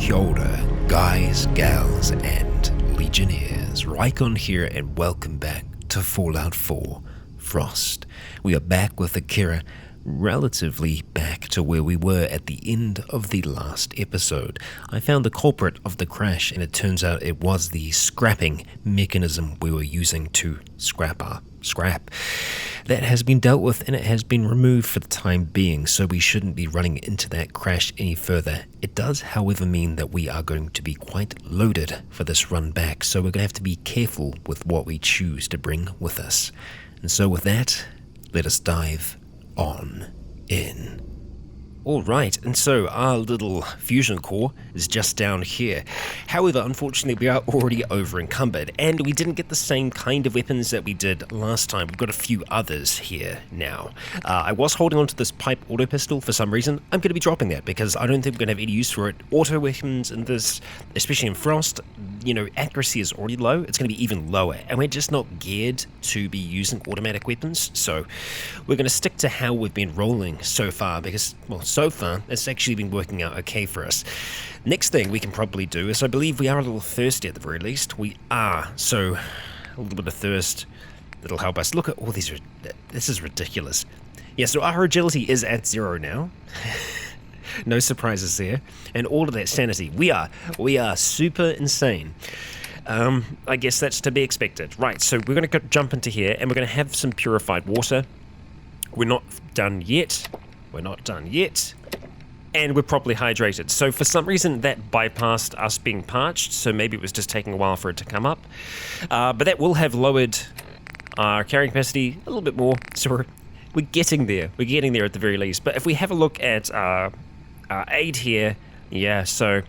Kia ora, guys, gals, and legionnaires. Rycon here, and welcome back to Fallout 4 Frost. We are back with Akira, relatively back to where we were at the end of the last episode. I found the culprit of the crash, and it turns out it was the scrapping mechanism we were using to scrap our scrap. That has been dealt with, and it has been removed for the time being, so we shouldn't be running into that crash any further. It does, however, mean that we are going to be quite loaded for this run back, so we're going to have to be careful with what we choose to bring with us. And so with that, let us dive on in. Alright, and so our little fusion core is just down here. However, unfortunately, we are already over encumbered, and we didn't get the same kind of weapons that we did last time. We've got a few others here now. I was holding on to this pipe auto pistol for some reason. I'm going to be dropping that because I don't think we're going to have any use for it. Auto weapons in this, especially in Frost, accuracy is already low. It's going to be even lower, and we're just not geared to be using automatic weapons. So we're going to stick to how we've been rolling so far because, well, so far, it's actually been working out okay for us. Next thing we can probably do is, I believe we are a little thirsty at the very least. We are, so a little bit of thirst, that'll help us. Look at all these, this is ridiculous. Yeah, so our agility is at 0 now. No surprises there. And all of that sanity. We are super insane. I guess that's to be expected. Right, so we're going to jump into here, and we're going to have some purified water. We're not done yet. And we're properly hydrated. So for some reason that bypassed us being parched, so maybe it was just taking a while for it to come up. But that will have lowered our carrying capacity a little bit more, so we're getting there. We're getting there at the very least. But if we have a look at our aid here, yeah, so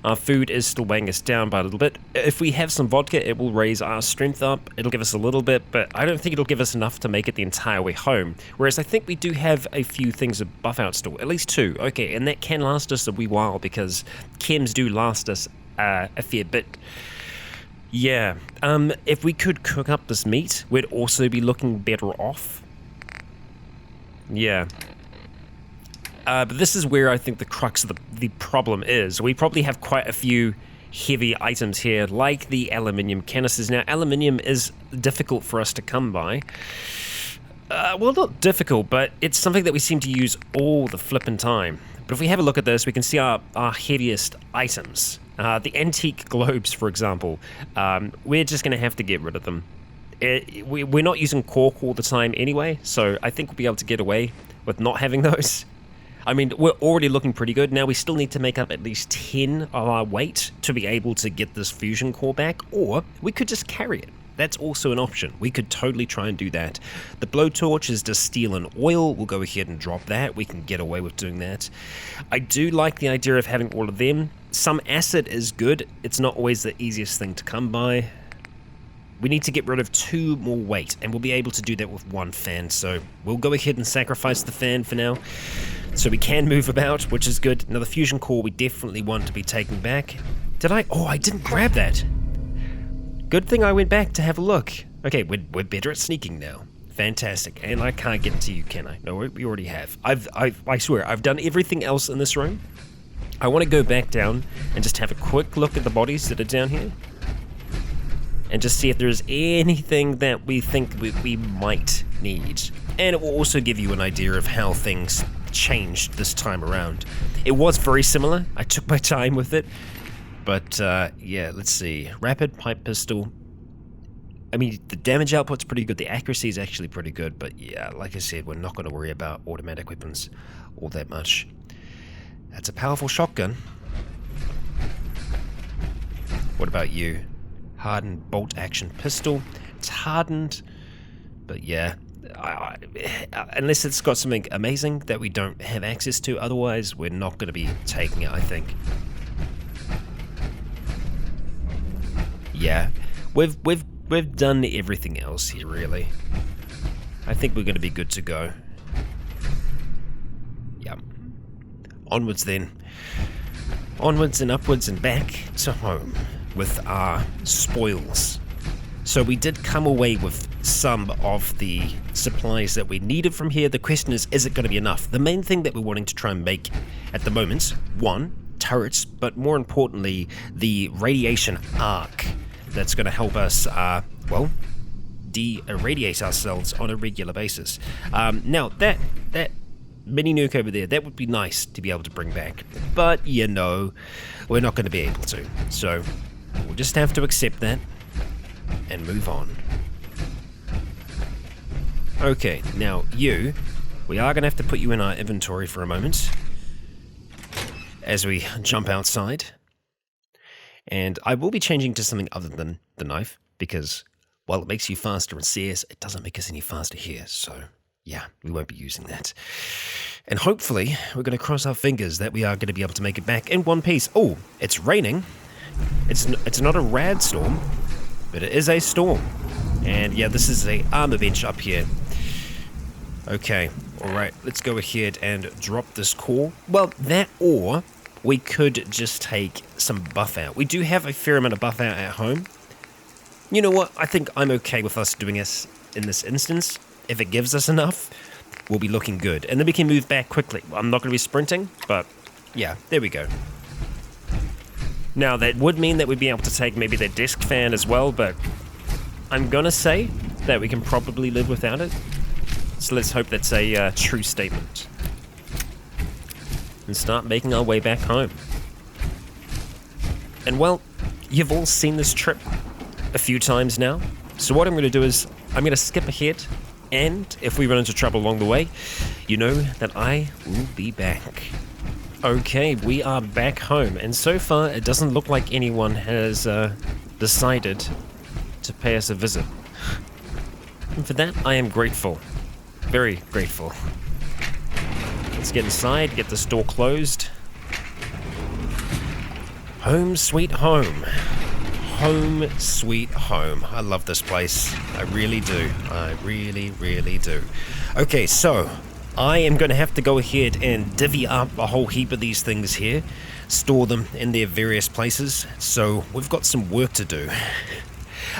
our food is still weighing us down by a little bit. If we have some vodka, it will raise our strength up. It'll give us a little bit, but I don't think it'll give us enough to make it the entire way home. Whereas I think we do have a few things to buff out still, at least 2. Okay, and that can last us a wee while because chems do last us a fair bit. Yeah, if we could cook up this meat, we'd also be looking better off. Yeah. But this is where I think the crux of the problem is. We probably have quite a few heavy items here, like the aluminium canisters. Now, aluminium is difficult for us to come by. Well, not difficult, but it's something that we seem to use all the flippin' time. But if we have a look at this, we can see our heaviest items. The antique globes, for example. We're just going to have to get rid of them. We're not using cork all the time anyway, so I think we'll be able to get away with not having those. I mean, we're already looking pretty good. Now we still need to make up at least 10 of our weight to be able to get this fusion core back, or we could just carry it. That's also an option. We could totally try and do that. The blowtorch is just steel and oil. We'll go ahead and drop that. We can get away with doing that. I do like the idea of having all of them. Some acid is good. It's not always the easiest thing to come by. We need to get rid of 2 more weight, and we'll be able to do that with 1 fan, so we'll go ahead and sacrifice the fan for now, so we can move about, which is good. Now the fusion core we definitely want to be taking back. Did I? Oh, I didn't grab that. Good thing I went back to have a look. Okay, we're better at sneaking now. Fantastic. And I can't get to you, can I? No, we already have. I swear, I've done everything else in this room. I want to go back down and just have a quick look at the bodies that are down here. And just see if there's anything that we think we might need. And it will also give you an idea of how things changed this time around. It was very similar. I took my time with it. But, yeah, let's see. Rapid pipe pistol. I mean, the damage output's pretty good. The accuracy is actually pretty good. But, yeah, like I said, we're not going to worry about automatic weapons all that much. That's a powerful shotgun. What about you? Hardened bolt action pistol. It's hardened, but yeah, unless it's got something amazing that we don't have access to, otherwise we're not going to be taking it, I think. Yeah, we've done everything else here, really. I think we're going to be good to go. Yeah. Onwards then. Onwards and upwards and back to home with our spoils. So we did come away with some of the supplies that we needed from here. The question is it going to be enough? The main thing that we're wanting to try and make at the moment, 1, turrets, but more importantly, the radiation arc that's going to help us, well, de-irradiate ourselves on a regular basis. Now, that mini nuke over there, that would be nice to be able to bring back, but, you know, we're not going to be able to. So, we'll just have to accept that and move on. Okay, now we are going to have to put you in our inventory for a moment as we jump outside. And I will be changing to something other than the knife, because while it makes you faster in CS, it doesn't make us any faster here. So, yeah, we won't be using that. And hopefully, we're going to cross our fingers that we are going to be able to make it back in one piece. Oh, it's raining. It's not a rad storm, but it is a storm. And yeah, this is a armor bench up here. Okay, alright, let's go ahead and drop this core. Well, that, or we could just take some buff out. We do have a fair amount of buff out at home. You know what, I think I'm okay with us doing this in this instance. If it gives us enough, we'll be looking good. And then we can move back quickly. I'm not going to be sprinting, but yeah, there we go. Now, that would mean that we'd be able to take maybe the desk fan as well, but I'm going to say that we can probably live without it. So let's hope that's a true statement. And start making our way back home. And well, you've all seen this trip a few times now. So what I'm going to do is, I'm going to skip ahead. And if we run into trouble along the way, you know that I will be back. Okay, we are back home. And so far, it doesn't look like anyone has decided to pay us a visit. And for that, I am grateful. Very grateful. Let's get inside, get this door closed. Home sweet home. Home sweet home. I love this place. I really do. I really, really do. Okay, so I am going to have to go ahead and divvy up a whole heap of these things here, store them in their various places. So we've got some work to do.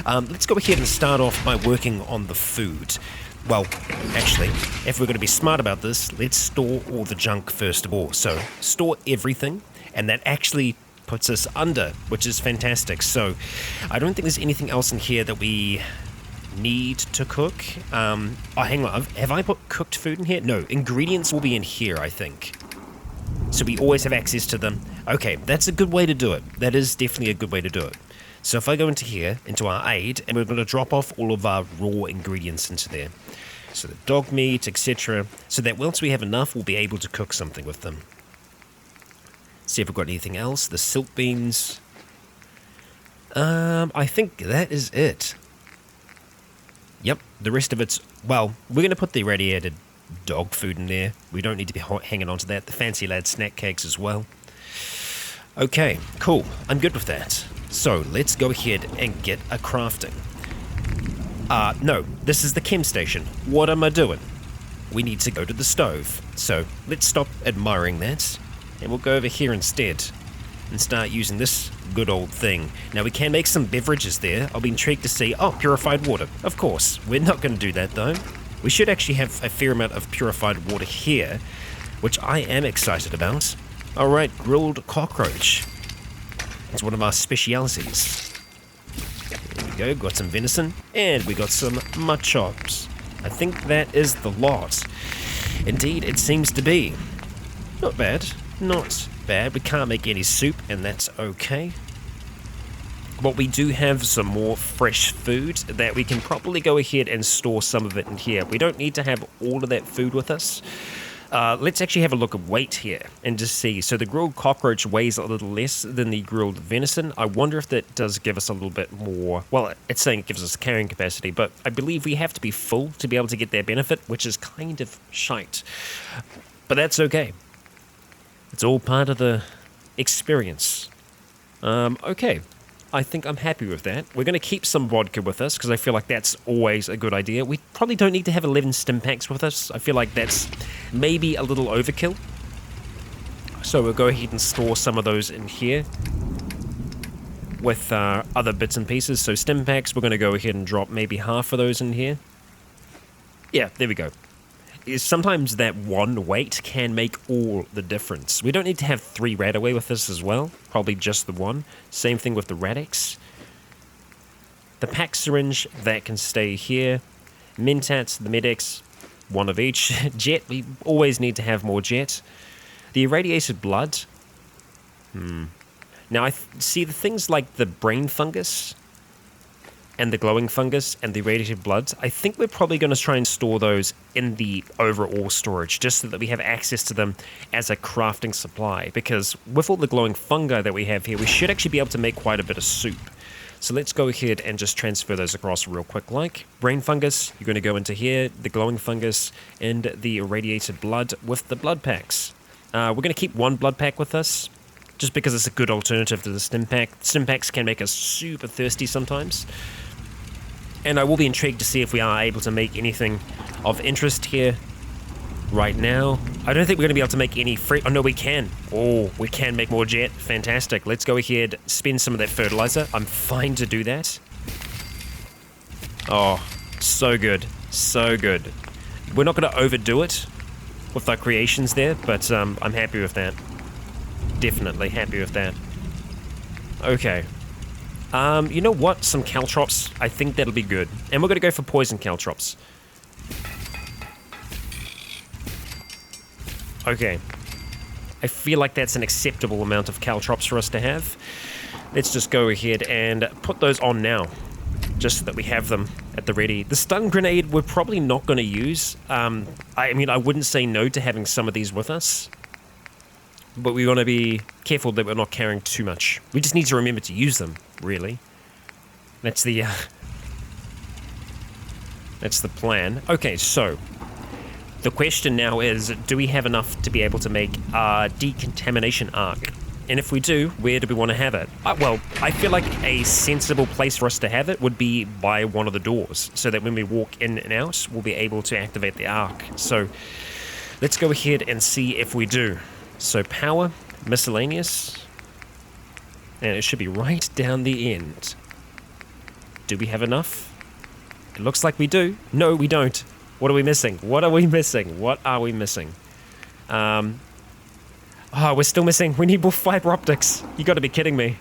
Let's go ahead and start off by working on the food. Well, actually, if we're going to be smart about this, let's store all the junk first of all. So, store everything, and that actually puts us under, which is fantastic. So, I don't think there's anything else in here that we need to cook. Oh, hang on. Have I put cooked food in here? No, ingredients will be in here, I think. So we always have access to them. Okay, that's a good way to do it. That is definitely a good way to do it. So if I go into here, into our aid, and we're going to drop off all of our raw ingredients into there. So the dog meat, etc. So that once we have enough, we'll be able to cook something with them. See if we've got anything else. The silk beans. I think that is it. Yep, the rest of it's... Well, we're going to put the irradiated dog food in there. We don't need to be hanging on to that. The fancy lad snack cakes as well. Okay, cool. I'm good with that. So, let's go ahead and get a crafting. No, this is the chem station. What am I doing? We need to go to the stove. So, let's stop admiring that, and we'll go over here instead, and start using this good old thing. Now, we can make some beverages there. I'll be intrigued to see... Oh, purified water. Of course. We're not going to do that, though. We should actually have a fair amount of purified water here, which I am excited about. Alright, grilled cockroach. It's one of our specialities. There we go, got some venison, and we got some mud chops. I think that is the lot. Indeed, it seems to be. Not bad, not bad. We can't make any soup, and that's okay. But we do have some more fresh food that we can probably go ahead and store some of it in here. We don't need to have all of that food with us. Let's actually have a look at weight here and just see. So the grilled cockroach weighs a little less than the grilled venison. I wonder if that does give us a little bit more. Well, it's saying it gives us carrying capacity, but I believe we have to be full to be able to get that benefit, which is kind of shite. But that's okay. It's all part of the experience. Okay. I think I'm happy with that. We're going to keep some vodka with us because I feel like that's always a good idea. We probably don't need to have 11 stim packs with us. I feel like that's maybe a little overkill. So we'll go ahead and store some of those in here with other bits and pieces. So stim packs, we're going to go ahead and drop maybe half of those in here. Yeah, there we go. sometimes that one weight can make all the difference. We don't need to have 3 Radaway with this as well. Probably just the 1. Same thing with the Radix. The pack syringe, that can stay here. Mentats, the medics, 1 of each. Jet, we always need to have more jet. The irradiated blood. Now I see the things like the brain fungus and the glowing fungus and the irradiated blood. I think we're probably going to try and store those in the overall storage just so that we have access to them as a crafting supply, because with all the glowing fungi that we have here, we should actually be able to make quite a bit of soup. So let's go ahead and just transfer those across real quick. Like brain fungus, you're going to go into here, the glowing fungus and the irradiated blood with the blood packs. We're going to keep 1 blood pack with us just because it's a good alternative to the stim pack. Stim packs can make us super thirsty sometimes. And I will be intrigued to see if we are able to make anything of interest here right now. I don't think we're going to be able to make any free... Oh, no, we can. Oh, we can make more jet. Fantastic. Let's go ahead, spend some of that fertilizer. I'm fine to do that. Oh, so good. So good. We're not going to overdo it with our creations there, but I'm happy with that. Definitely happy with that. Okay. You know what? Some caltrops. I think that'll be good. And we're going to go for poison caltrops. Okay. I feel like that's an acceptable amount of caltrops for us to have. Let's just go ahead and put those on now, just so that we have them at the ready. The stun grenade we're probably not going to use. I mean, I wouldn't say no to having some of these with us, but we want to be careful that we're not carrying too much. We just need to remember to use them, really. That's the plan. Okay, so the question now is, do we have enough to be able to make a decontamination arc? And if we do, where do we want to have it? Well, I feel like a sensible place for us to have it would be by one of the doors, so that when we walk in and out, we'll be able to activate the arc. So let's go ahead and see if we do. So power, miscellaneous, and it should be right down the end. Do we have enough? It looks like we do. No, we don't. What are we missing? What are we missing? What are we missing? Oh, we're still missing. We need more fiber optics. You got to be kidding me.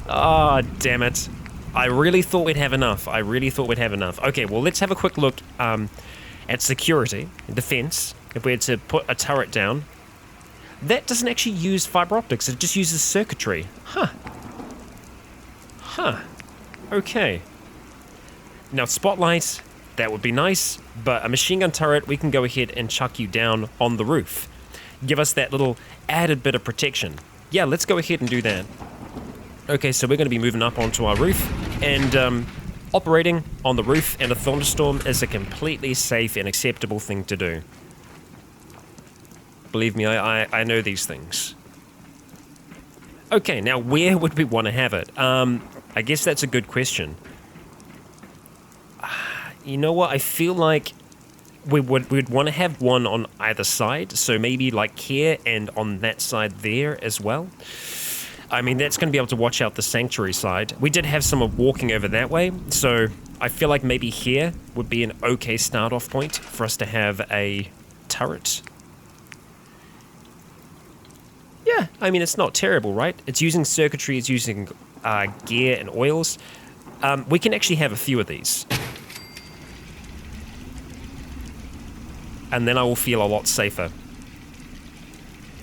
Oh, damn it. I really thought we'd have enough. Okay, well, let's have a quick look at security, defense. If we had to put a turret down, that doesn't actually use fiber optics. It just uses circuitry. Huh. Okay. Now, spotlight, that would be nice, but a machine gun turret, we can go ahead and chuck you down on the roof. Give us that little added bit of protection. Yeah, let's go ahead and do that. Okay, so we're going to be moving up onto our roof, and operating on the roof in a thunderstorm is a completely safe and acceptable thing to do. Believe me, I know these things. Okay, now where would we want to have it? I guess that's a good question. You know what? I feel like we'd want to have one on either side. So maybe like here and on that side there as well. I mean, that's going to be able to watch out the sanctuary side. We did have someone walking over that way. So I feel like maybe here would be an okay start off point for us to have a turret. Yeah, I mean, it's not terrible, right? It's using circuitry, it's using gear and oils. We can actually have a few of these. And then I will feel a lot safer.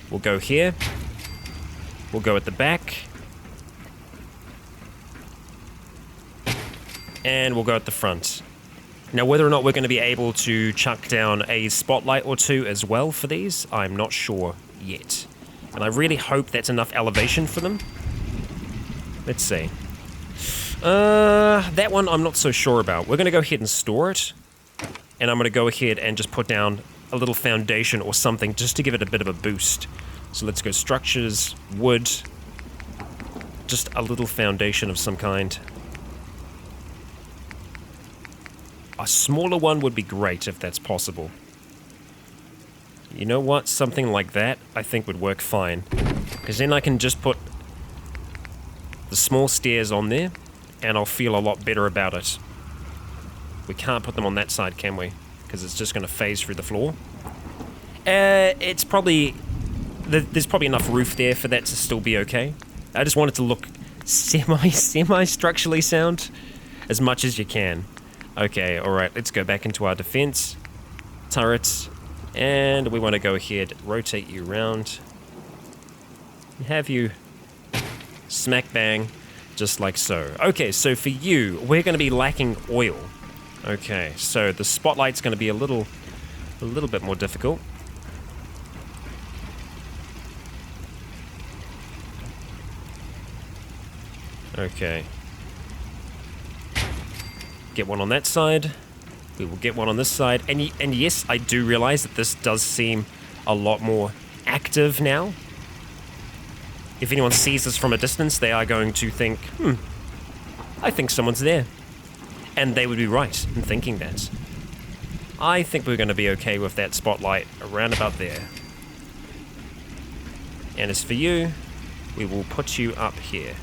We'll go here. We'll go at the back. And we'll go at the front. Now, whether or not we're going to be able to chuck down a spotlight or two as well for these, I'm not sure yet. And I really hope that's enough elevation for them. Let's see. That one I'm not so sure about. We're going to go ahead and store it. And I'm going to go ahead and just put down a little foundation or something just to give it a bit of a boost. So let's go structures, wood, just a little foundation of some kind. A smaller one would be great if that's possible. You know what? Something like that I think would work fine. Because then I can just put the small stairs on there and I'll feel a lot better about it. We can't put them on that side, can we? because it's just going to phase through the floor. It's probably... There's probably enough roof there for that to still be okay. I just want it to look semi-structurally sound as much as you can. Okay, alright, let's go back into our defense. Turrets. And we want to go ahead, rotate you around. Have you smack bang, just like so. Okay, so for you, we're going to be lacking oil. Okay, so the spotlight's going to be a little bit more difficult. Okay. Get one on that side. We will get one on this side. And yes, I do realize that this does seem a lot more active now. If anyone sees us from a distance, they are going to think, I think someone's there. And they would be right in thinking that. I think we're going to be okay with that spotlight around about there. And as for you, we will put you up here.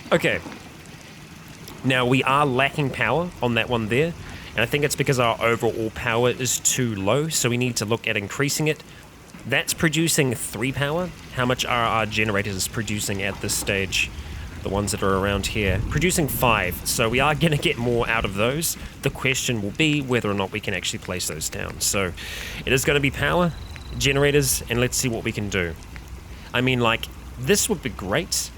Okay. Now, we are lacking power on that one there. And I think it's because our overall power is too low, so we need to look at increasing it. That's producing 3 power. How much are our generators producing at this stage? The ones that are around here. Producing 5, so we are going to get more out of those. The question will be whether or not we can actually place those down. So, it is going to be power, generators, and let's see what we can do. I mean, like, this would be great.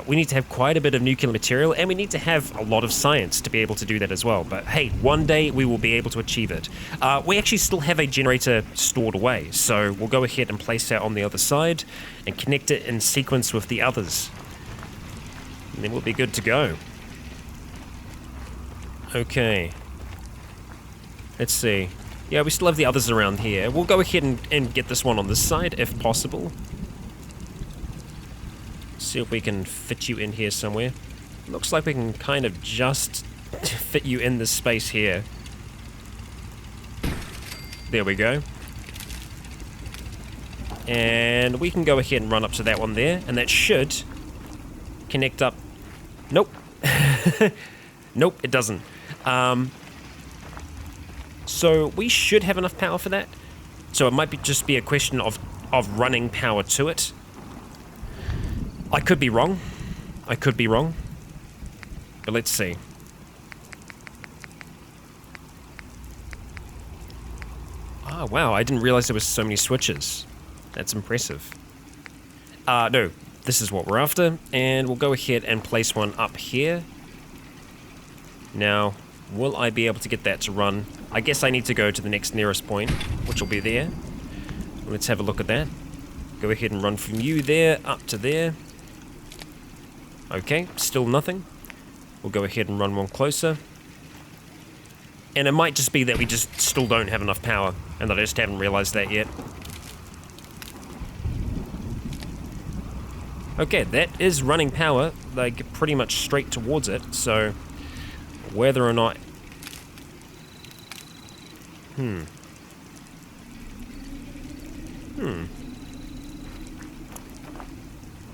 We need to have quite a bit of nuclear material, and we need to have a lot of science to be able to do that as well. But hey, one day we will be able to achieve it. We actually still have a generator stored away, so we'll go ahead and place that on the other side and connect it in sequence with the others. And then we'll be good to go. Okay. Let's see. Yeah, we still have the others around here. We'll go ahead and get this one on this side, if possible. See if we can fit you in here somewhere. Looks like we can kind of just fit you in this space here. There we go. And we can go ahead and run up to that one there, and that should connect up. Nope. Nope, it doesn't. So we should have enough power for that. So it might just be a question of running power to it. I could be wrong. I could be wrong. But let's see. Oh, wow. I didn't realize there was so many switches. That's impressive. No. This is what we're after. And we'll go ahead and place one up here. Now, will I be able to get that to run? I guess I need to go to the next nearest point, which will be there. Let's have a look at that. Go ahead and run from you there up to there. Okay, still nothing. We'll go ahead and run one closer. And it might just be that we just still don't have enough power, and I just haven't realized that yet. Okay, that is running power, like pretty much straight towards it, so whether or not...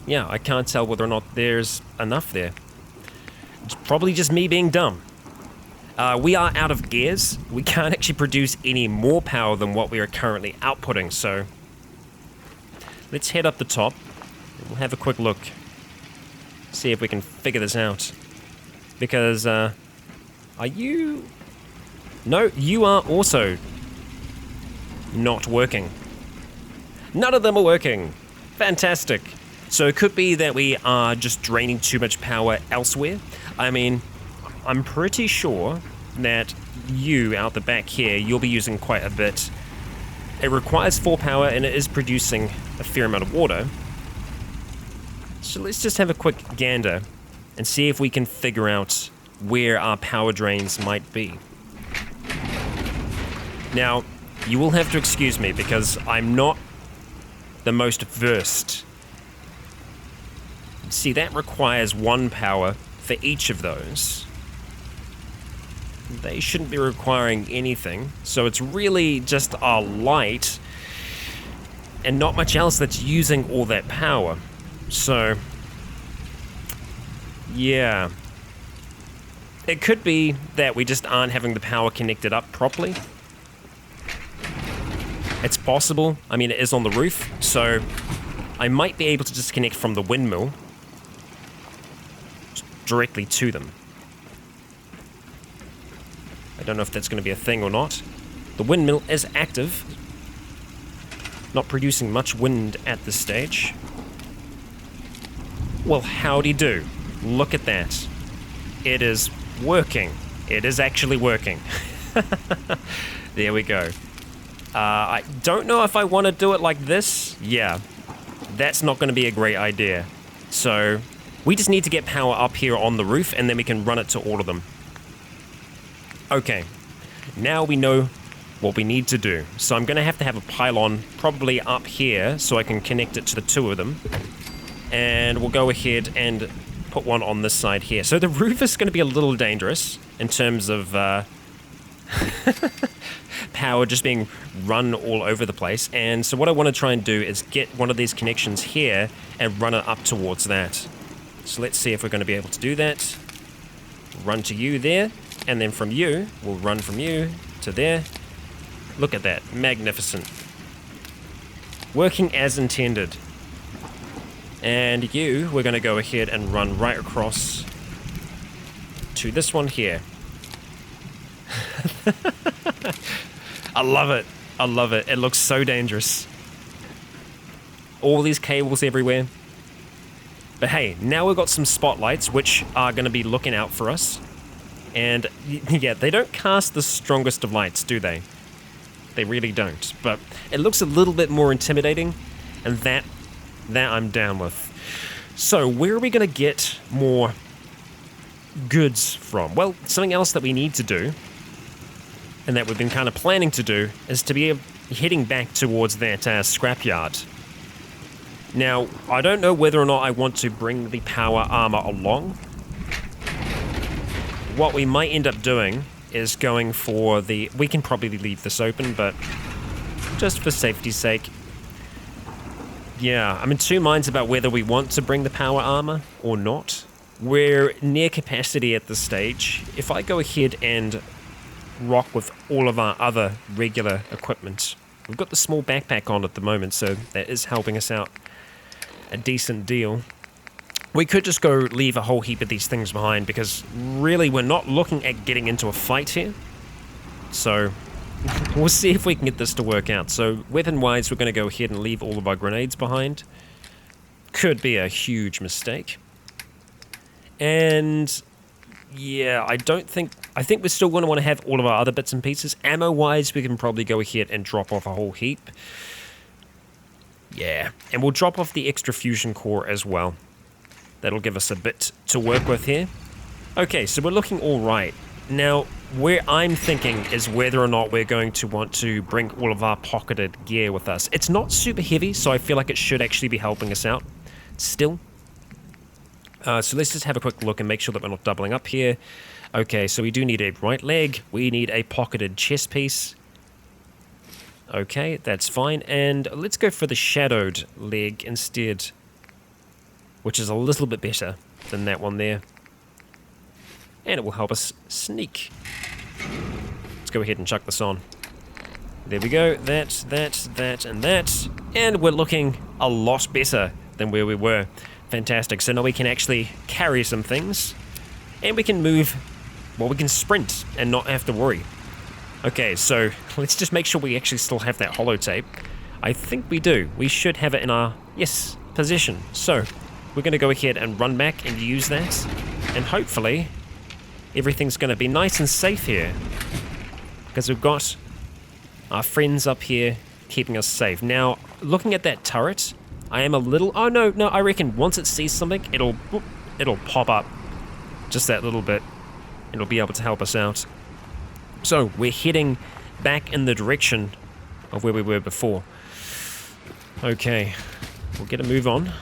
Yeah, I can't tell whether or not there's enough there. It's probably just me being dumb. We are out of gears. We can't actually produce any more power than what we are currently outputting, so let's head up the top. We'll have a quick look. See if we can figure this out. Because, are you... No, you are also not working. None of them are working. Fantastic. So it could be that we are just draining too much power elsewhere. I mean, I'm pretty sure that you out the back here, you'll be using quite a bit. It requires 4 power and it is producing a fair amount of water. So let's just have a quick gander and see if we can figure out where our power drains might be. Now, you will have to excuse me because I'm not the most versed. See, that requires 1 power for each of those. They shouldn't be requiring anything, so it's really just a light and not much else that's using all that power. So, yeah. It could be that we just aren't having the power connected up properly. It's possible. I mean, it is on the roof, so I might be able to disconnect from the windmill directly to them. I don't know if that's going to be a thing or not. The windmill is active. Not producing much wind at this stage. Well, howdy do. Look at that. It is working. It is actually working. There we go. I don't know if I want to do it like this. Yeah, that's not going to be a great idea. So we just need to get power up here on the roof, and then we can run it to all of them. Okay, now we know what we need to do. So I'm going to have a pylon probably up here so I can connect it to the two of them. And we'll go ahead and put one on this side here. So the roof is going to be a little dangerous in terms of power just being run all over the place. And so what I want to try and do is get one of these connections here and run it up towards that. So let's see if we're going to be able to do that. Run to you there. And then from you, we'll run from you to there. Look at that. Magnificent. Working as intended. And you, we're going to go ahead and run right across to this one here. I love it. I love it. It looks so dangerous. All these cables everywhere. But hey, now we've got some spotlights which are going to be looking out for us. And yeah, they don't cast the strongest of lights, do they? They really don't. But it looks a little bit more intimidating, and that I'm down with. So where are we going to get more goods from? Well, something else that we need to do, and that we've been kind of planning to do, is to be heading back towards that scrapyard. Now, I don't know whether or not I want to bring the power armor along. What we might end up doing is going for the... We can probably leave this open, but just for safety's sake. Yeah, I'm in two minds about whether we want to bring the power armor or not. We're near capacity at this stage. If I go ahead and rock with all of our other regular equipment, we've got the small backpack on at the moment, so that is helping us out a decent deal. We could just go leave a whole heap of these things behind, because really we're not looking at getting into a fight here. So we'll see if we can get this to work out. So weapon-wise, we're going to go ahead and leave all of our grenades behind. Could be a huge mistake. And yeah, I think we're still going to want to have all of our other bits and pieces. Ammo-wise, we can probably go ahead and drop off a whole heap. Yeah, and we'll drop off the extra fusion core as well. That'll give us a bit to work with here. Okay, so we're looking all right. Now, where I'm thinking is whether or not we're going to want to bring all of our pocketed gear with us. It's not super heavy, so I feel like it should actually be helping us out still. So let's just have a quick look and make sure that we're not doubling up here. Okay, so we do need a right leg. We need a pocketed chest piece. Okay, that's fine. And let's go for the shadowed leg instead, which is a little bit better than that one there. And it will help us sneak. Let's go ahead and chuck this on. There we go. That, and that. And we're looking a lot better than where we were. Fantastic. So now we can actually carry some things. And we can move, well, we can sprint and not have to worry. Okay, so let's just make sure we actually still have that holotape. I think we do. We should have it in our, yes, position. So we're going to go ahead and run back and use that. And hopefully everything's going to be nice and safe here, because we've got our friends up here keeping us safe. Now, looking at that turret, I am a little... Oh, no, I reckon once it sees something, it'll pop up just that little bit. It'll be able to help us out. So, we're heading back in the direction of where we were before. Okay, we'll get a move on.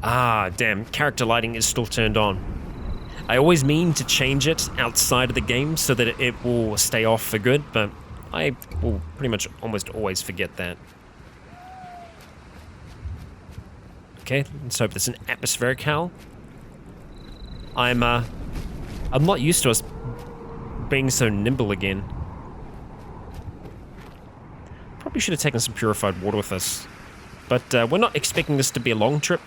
Ah, damn, character lighting is still turned on. I always mean to change it outside of the game so that it will stay off for good, but I will pretty much almost always forget that. Okay, let's hope there's an atmospheric howl. I'm I'm not used to us being so nimble again. Probably should have taken some purified water with us. But we're not expecting this to be a long trip.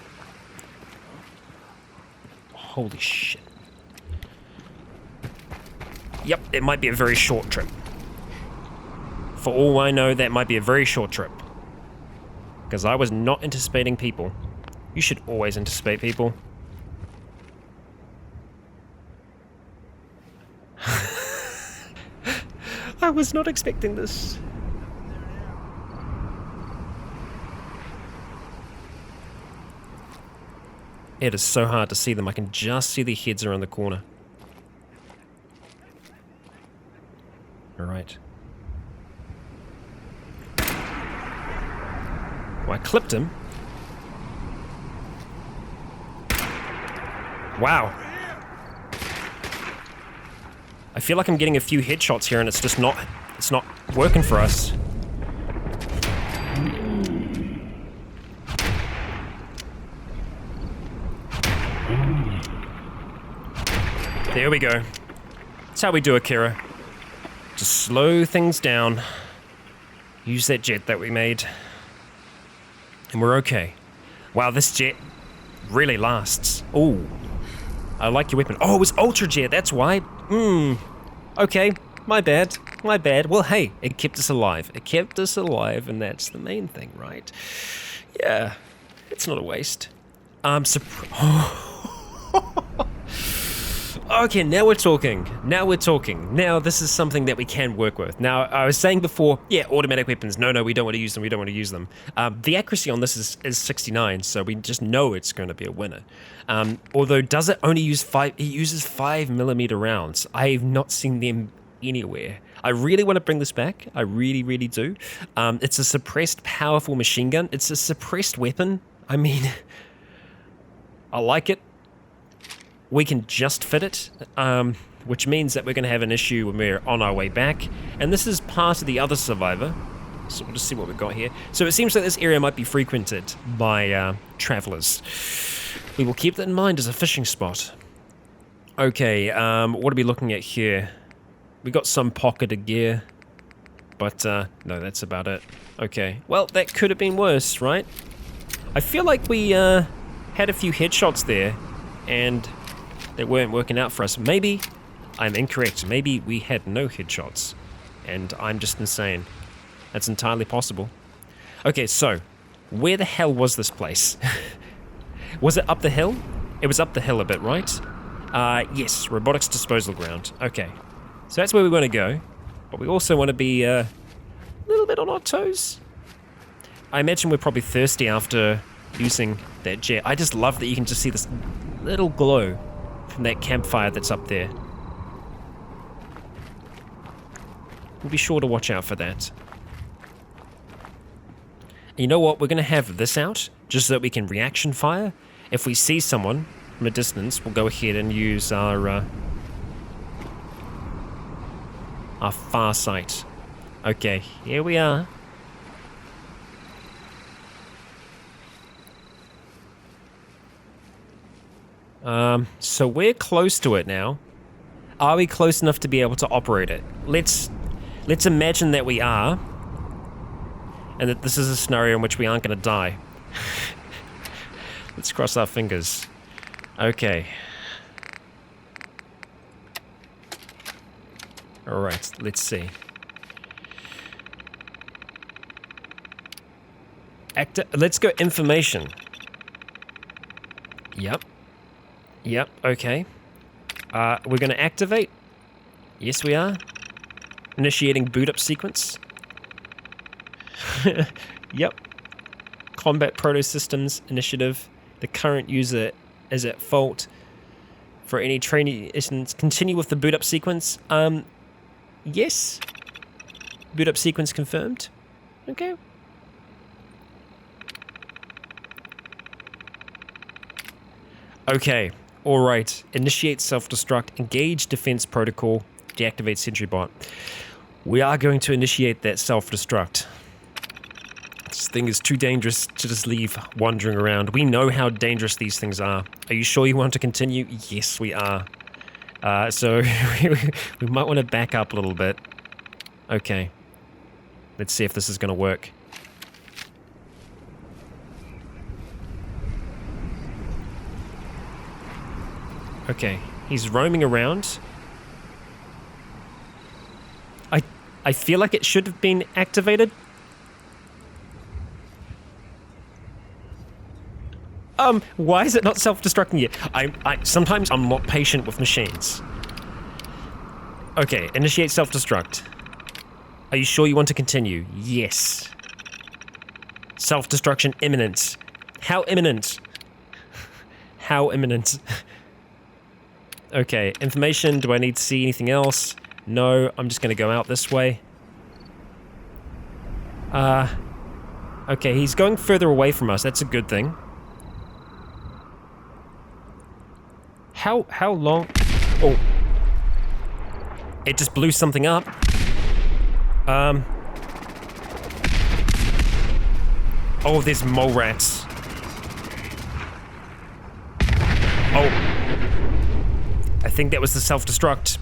Holy shit. Yep, it might be a very short trip. For all I know, that might be a very short trip. Because I was not anticipating people. You should always anticipate people. I was not expecting this. It is so hard to see them. I can just see their heads around the corner. Alright. Well, I clipped him. Wow. I feel like I'm getting a few headshots here and it's just not, it's not working for us. There we go. That's how we do Akira. Just slow things down. Use that jet that we made. And we're okay. Wow, this jet really lasts. Ooh. I like your weapon. Oh, it was Ultra Jet, that's why. Okay, my bad. My bad. Well, hey, it kept us alive. It kept us alive, and that's the main thing, right? Yeah, it's not a waste. Okay, now we're talking. Now we're talking. Now this is something that we can work with. Now, I was saying before, yeah, automatic weapons. No, we don't want to use them. We don't want to use them. The accuracy on this is 69, so we just know it's going to be a winner. Although, does it only use 5? It uses 5mm rounds. I have not seen them anywhere. I really want to bring this back. I really, really do. It's a suppressed, powerful machine gun. It's a suppressed weapon. I mean, I like it. We can just fit it, which means that we're going to have an issue when we're on our way back. And this is part of the other survivor. So we'll just see what we've got here. So it seems like this area might be frequented by travelers. We will keep that in mind as a fishing spot. Okay, what are we looking at here? We got some pocketed gear. But, no, that's about it. Okay, well, that could have been worse, right? I feel like we had a few headshots there. And they weren't working out for us. Maybe I'm incorrect. Maybe we had no headshots. And I'm just insane. That's entirely possible. Okay, so, where the hell was this place? Was it up the hill? It was up the hill a bit, right? Yes, Robotics disposal ground. Okay. So that's where we want to go. But we also want to be a little bit on our toes. I imagine we're probably thirsty after using that jet. I just love that you can just see this little glow from that campfire that's up there. We'll be sure to watch out for that. And you know what? We're going to have this out just so that we can reaction fire. If we see someone from a distance, we'll go ahead and use our far sight. Okay, here we are. So we're close to it now. Are we close enough to be able to operate it? Let's imagine that we are, and that this is a scenario in which we aren't going to die. Let's cross our fingers. Okay. Alright, let's see. Let's go information. Yep, okay. We're going to activate. Yes, we are. Initiating boot up sequence. Yep. Combat Proto Systems Initiative. The current user is at fault for any training. Continue with the boot up sequence. Yes. Boot up sequence confirmed. Okay. Okay. Alright, initiate self-destruct, engage defense protocol, deactivate sentry bot. We are going to initiate that self-destruct. This thing is too dangerous to just leave wandering around. We know how dangerous these things are. Are you sure you want to continue? Yes, we are. So we might want to back up a little bit. Okay. Let's see if this is going to work. Okay, he's roaming around. I feel like it should have been activated. Why is it not self-destructing yet? Sometimes I'm not patient with machines. Okay, initiate self-destruct. Are you sure you want to continue? Yes. Self-destruction imminent. How imminent? How imminent? Okay, information. Do I need to see anything else? No, I'm just going to go out this way. Okay, he's going further away from us. That's a good thing. How long? Oh. It just blew something up. Oh, there's mole rats. Oh. I think that was the self-destruct.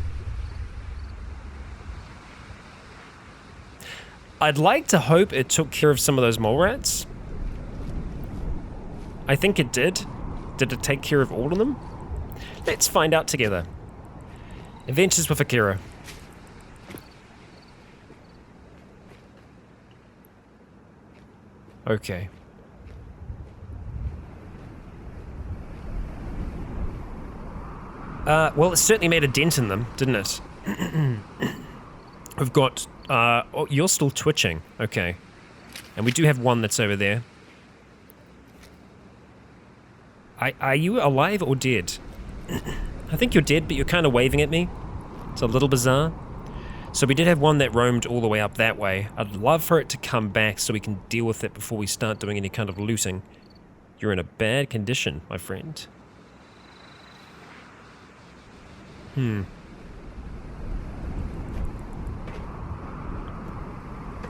I'd like to hope it took care of some of those mole rats. I think it did. Did it take care of all of them? Let's find out together. Adventures with Akira. Okay. Well, it certainly made a dent in them, didn't it? We've got... oh, you're still twitching. Okay. And we do have one that's over there. Are you alive or dead? I think you're dead, but you're kind of waving at me. It's a little bizarre. So we did have one that roamed all the way up that way. I'd love for it to come back so we can deal with it before we start doing any kind of looting. You're in a bad condition, my friend.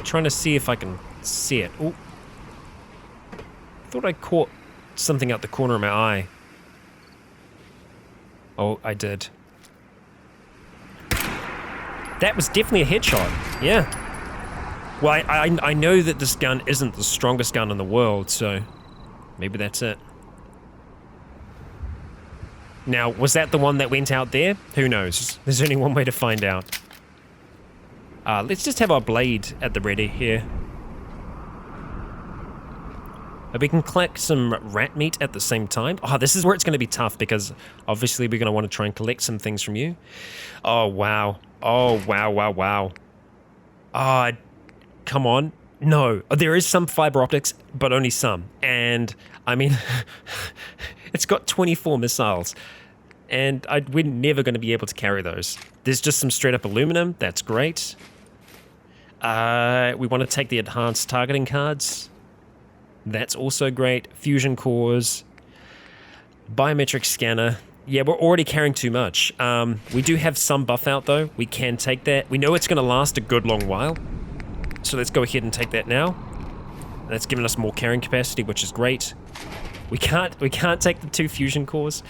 Trying to see if I can see it. Oh, thought I caught something out the corner of my eye. Oh, I did. That was definitely a headshot. Yeah. Well, I know that this gun isn't the strongest gun in the world, so maybe that's it. Now, was that the one that went out there? Who knows? There's only one way to find out. Let's just have our blade at the ready here. We can collect some rat meat at the same time. Oh, this is where it's going to be tough because obviously we're going to want to try and collect some things from you. Oh, wow. Oh, wow, wow, wow. Come on. No, there is some fiber optics, but only some. And, I mean, it's got 24 missiles. And we're never going to be able to carry those. There's just some straight up aluminum. That's great. We want to take the enhanced targeting cards. That's also great. Fusion cores. Biometric scanner. Yeah, we're already carrying too much. We do have some buff out, though. We can take that. We know it's going to last a good long while. So let's go ahead and take that now. That's given us more carrying capacity, which is great. We can't take the 2 fusion cores.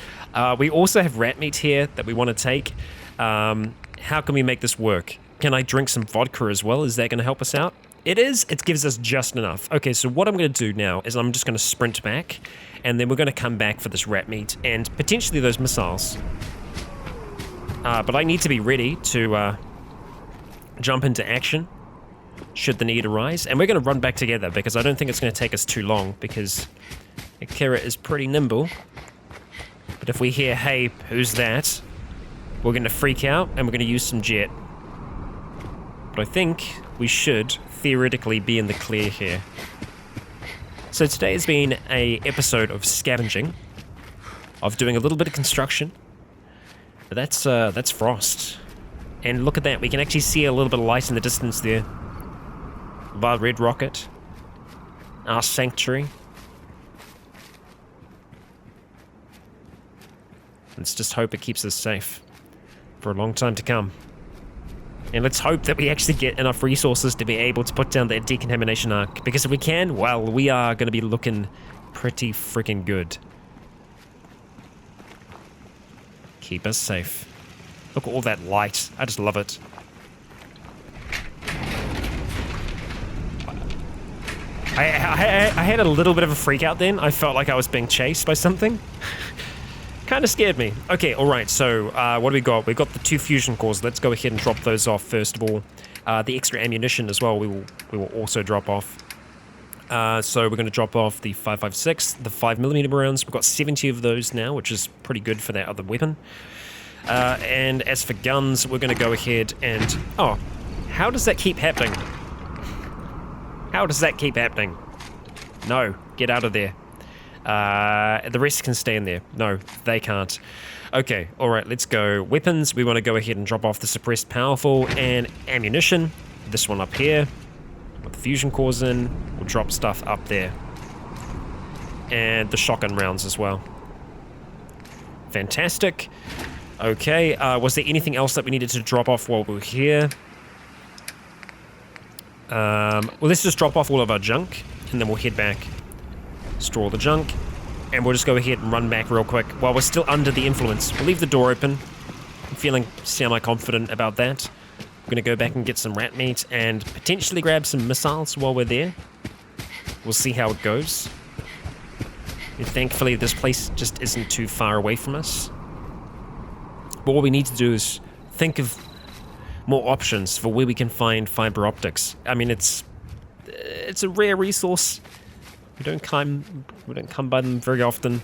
We also have rat meat here that we want to take. How can we make this work? Can I drink some vodka as well? Is that going to help us out? It is. It gives us just enough. Okay, so what I'm going to do now is I'm just going to sprint back, and then we're going to come back for this rat meat and potentially those missiles. But I need to be ready to jump into action should the need arise. And we're going to run back together because I don't think it's going to take us too long because Akira is pretty nimble. But if we hear, hey, who's that? We're going to freak out and we're going to use some jet. But I think we should theoretically be in the clear here. So today has been an episode of scavenging, of doing a little bit of construction. But that's Frost. And look at that, we can actually see a little bit of light in the distance there. Our red rocket. Our sanctuary. Let's just hope it keeps us safe for a long time to come. And let's hope that we actually get enough resources to be able to put down that decontamination arc. Because if we can, well, we are going to be looking pretty freaking good. Keep us safe. Look at all that light. I just love it. I had a little bit of a freak out then. I felt like I was being chased by something. Kind of scared me. Okay, alright, so what do we got? We got the 2 fusion cores. Let's go ahead and drop those off first of all. The extra ammunition as well, we will also drop off. So we're going to drop off the 5.56, the 5mm rounds. We've got 70 of those now, which is pretty good for that other weapon. And as for guns, we're going to go ahead and... Oh, how does that keep happening? How does that keep happening? No, get out of there. The rest can stay in there. No, they can't. Okay, alright, let's go. Weapons, we want to go ahead and drop off the suppressed powerful and ammunition. This one up here. With the fusion cores in, we'll drop stuff up there. And the shotgun rounds as well. Fantastic. Okay, was there anything else that we needed to drop off while we were here? Well, let's just drop off all of our junk, and then we'll head back. Store all the junk, and we'll just go ahead and run back real quick while we're still under the influence. We'll leave the door open. I'm feeling semi-confident about that. I'm going to go back and get some rat meat and potentially grab some missiles while we're there. We'll see how it goes. And thankfully, this place just isn't too far away from us. But what we need to do is think of more options for where we can find fiber optics. I mean, it's a rare resource. We don't come by them very often.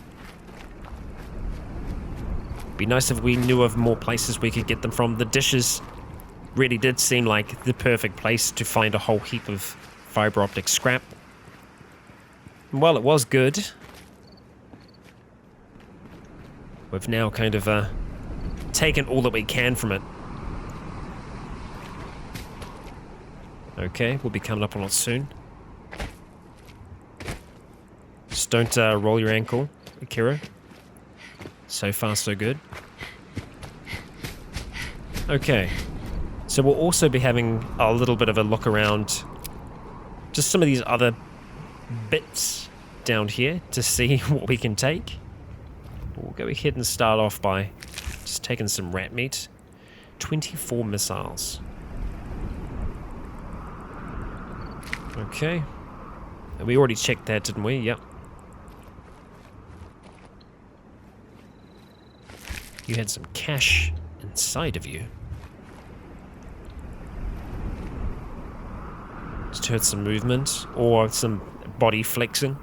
Be nice if we knew of more places we could get them from. The dishes really did seem like the perfect place to find a whole heap of fiber optic scrap. And while it was good, we've now kind of taken all that we can from it. Okay, we'll be coming up on it soon. Just don't roll your ankle, Akira. So far, so good. Okay, so we'll also be having a little bit of a look around just some of these other bits down here to see what we can take. We'll go ahead and start off by just taking some rat meat. 24 missiles. Okay. And we already checked that, didn't we? Yep. You had some cash inside of you. Just heard some movement or some body flexing.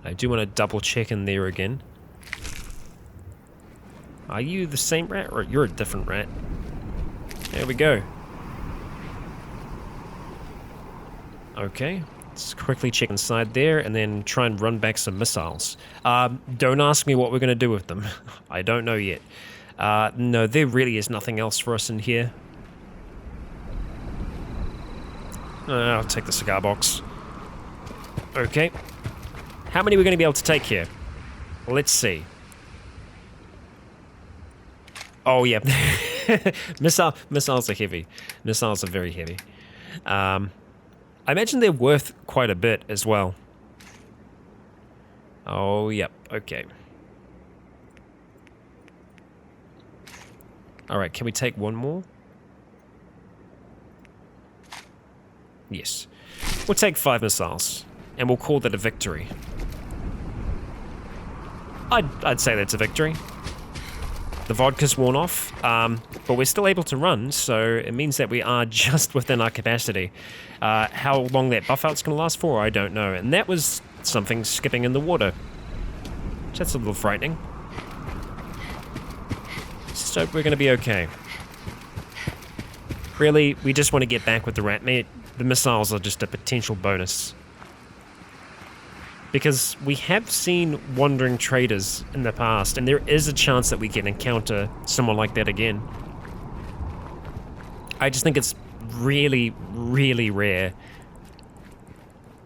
I do want to double check in there again. Are you the same rat or you're a different rat? There we go. Okay, let's quickly check inside there and then try and run back some missiles. Don't ask me what we're going to do with them. I don't know yet. No, there really is nothing else for us in here. I'll take the cigar box. Okay. How many are we going to be able to take here? Let's see. Oh, yeah. Missiles are heavy. Missiles are very heavy. I imagine they're worth quite a bit as well. Oh, yep. Okay. Alright, can we take one more? Yes. We'll take 5 missiles, and we'll call that a victory. I'd say that's a victory. The vodka's worn off, but we're still able to run, so it means that we are just within our capacity. How long that buff out's going to last for, I don't know. And that was something skipping in the water. That's a little frightening. Just hope we're going to be okay. Really, we just want to get back with the rat meat. The missiles are just a potential bonus. Because we have seen wandering traders in the past, and there is a chance that we can encounter someone like that again. I just think it's really, really rare.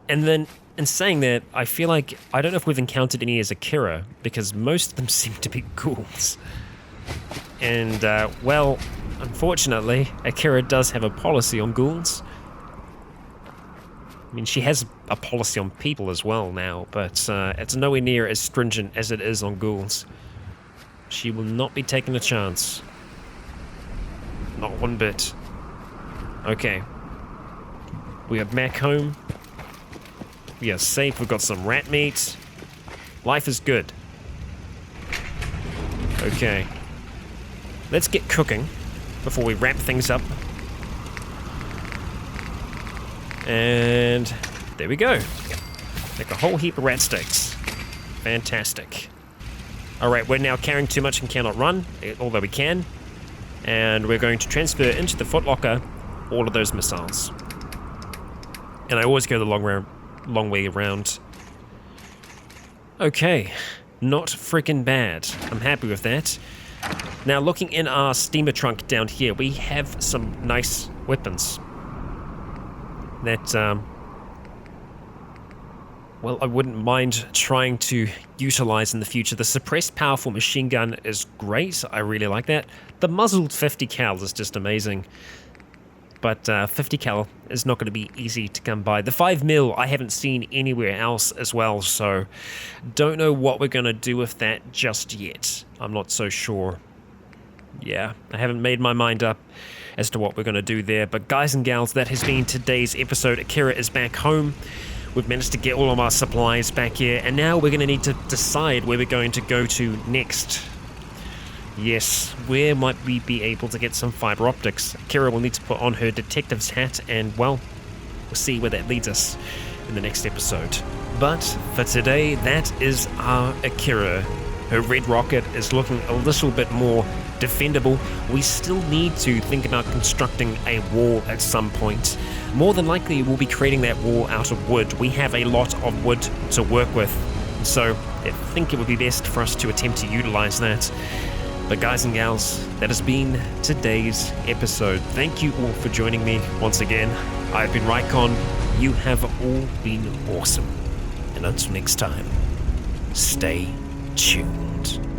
And then, in saying that, I feel like, I don't know if we've encountered any as Akira, because most of them seem to be ghouls. And, well, unfortunately, Akira does have a policy on ghouls. I mean, she has a policy on people as well now, but it's nowhere near as stringent as it is on ghouls. She will not be taking a chance. Not one bit. Okay. We are back home. We are safe. We've got some rat meat. Life is good. Okay. Let's get cooking before we wrap things up. And there we go. Make a whole heap of rat steaks. Fantastic. Alright, we're now carrying too much and cannot run, although we can. And we're going to transfer into the footlocker all of those missiles. And I always go the long way around. Okay, not freaking bad. I'm happy with that. Now, looking in our steamer trunk down here, we have some nice weapons that, well, I wouldn't mind trying to utilize in the future. The suppressed powerful machine gun is great. I really like that. The muzzled 50 cal is just amazing. But 50 cal is not going to be easy to come by. The 5mm I haven't seen anywhere else as well, so don't know what we're going to do with that just yet. I'm not so sure. Yeah, I haven't made my mind up as to what we're going to do there. But guys and gals, that has been today's episode. Akira is back home. We've managed to get all of our supplies back here, and now we're going to need to decide where we're going to go to next. Yes, where might we be able to get some fiber optics? Akira will need to put on her detective's hat, and, well, we'll see where that leads us in the next episode. But for today, that is our Akira. Her red rocket is looking a little bit more defendable. We still need to think about constructing a wall at some point. More than likely, we'll be creating that wall out of wood. We have a lot of wood to work with, so I think it would be best for us to attempt to utilize that. But guys and gals, that has been today's episode. Thank you all for joining me once again. I've been Rycon. You have all been awesome. And until next time, stay tuned.